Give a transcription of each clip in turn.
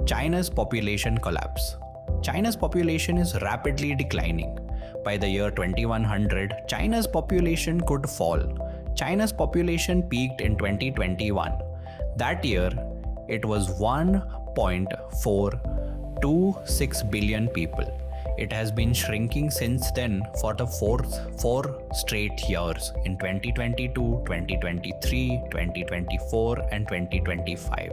China's population collapse. China's population is rapidly declining. By the year 2100, China's population could fall. China's population peaked in 2021. That year, it was 1.426 billion people. It has been shrinking since then for the four straight years in 2022, 2023, 2024, and 2025.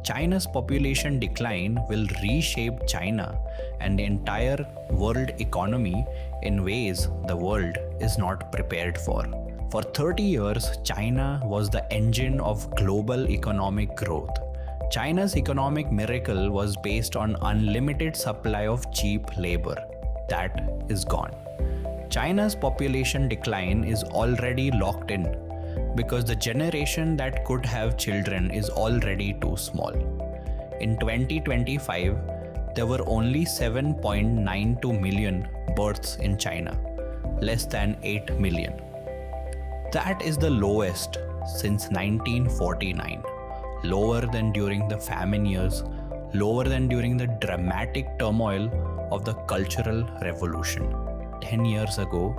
China's population decline will reshape China and the entire world economy in ways the world is not prepared for. For 30 years, China was the engine of global economic growth. China's economic miracle was based on unlimited supply of cheap labor. That is gone. China's population decline is already locked in because the generation that could have children is already too small. In 2025, there were only 7.92 million births in China, less than 8 million. That is the lowest since 1949. Lower than during the famine years, lower than during the dramatic turmoil of the Cultural Revolution. 10 years ago,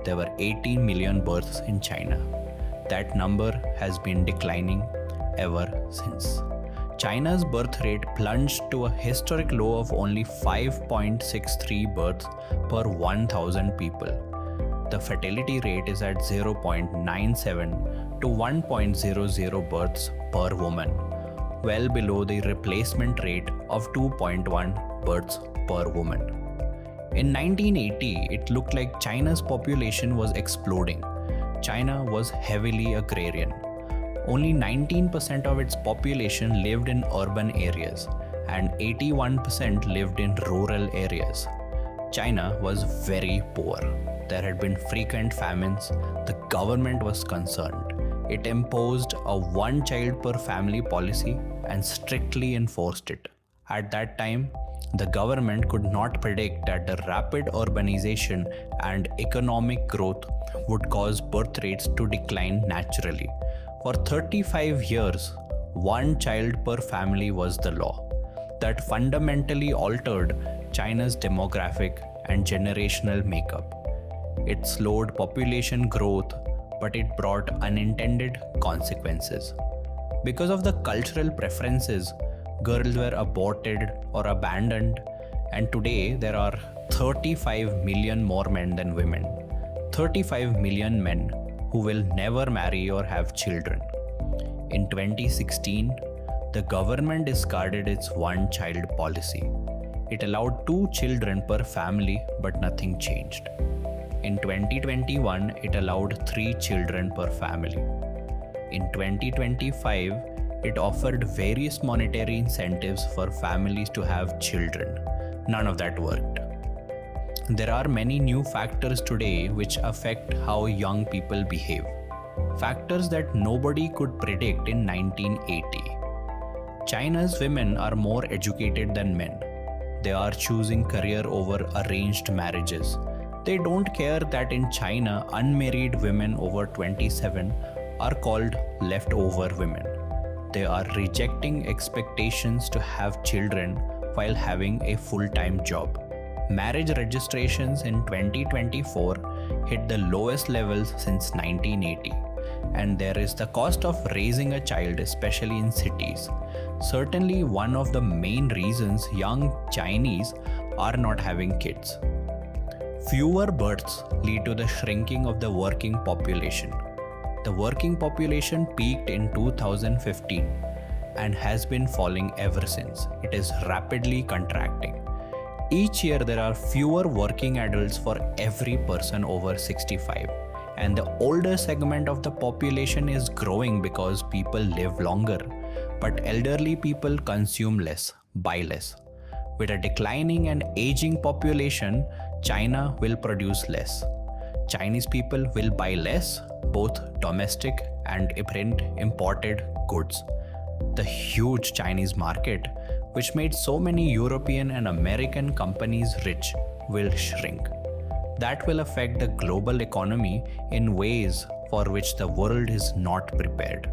there were 18 million births in China. That number has been declining ever since. China's birth rate plunged to a historic low of only 5.63 births per 1,000 people. The fertility rate is at 0.97 to 1.00 births per woman, well below the replacement rate of 2.1 births per woman. In 1980, it looked like China's population was exploding. China was heavily agrarian. Only 19% of its population lived in urban areas and 81% lived in rural areas. China was very poor. There had been frequent famines. The government was concerned. It imposed a one-child per family policy and strictly enforced it. At that time, the government could not predict that the rapid urbanization and economic growth would cause birth rates to decline naturally. For 35 years, one child per family was the law. That fundamentally altered China's demographic and generational makeup. It slowed population growth, but it brought unintended consequences. Because of the cultural preferences, girls were aborted or abandoned, and today there are 35 million more men than women. 35 million men who will never marry or have children. In 2016, the government discarded its one-child policy. It allowed 2 children per family, but nothing changed. In 2021, it allowed 3 children per family. In 2025, it offered various monetary incentives for families to have children. None of that worked. There are many new factors today which affect how young people behave. Factors that nobody could predict in 1980. China's women are more educated than men. They are choosing career over arranged marriages. They don't care that in China, unmarried women over 27 are called leftover women. They are rejecting expectations to have children while having a full-time job. Marriage registrations in 2024 hit the lowest levels since 1980. And there is the cost of raising a child, especially in cities. Certainly one of the main reasons young Chinese are not having kids. Fewer births lead to the shrinking of the working population. The working population peaked in 2015 and has been falling ever since. It is rapidly contracting. Each year there are fewer working adults for every person over 65. And the older segment of the population is growing because people live longer. But elderly people consume less, buy less. With a declining and aging population, China will produce less. Chinese people will buy less, both domestic and imported goods. The huge Chinese market, which made so many European and American companies rich, will shrink. That will affect the global economy in ways for which the world is not prepared.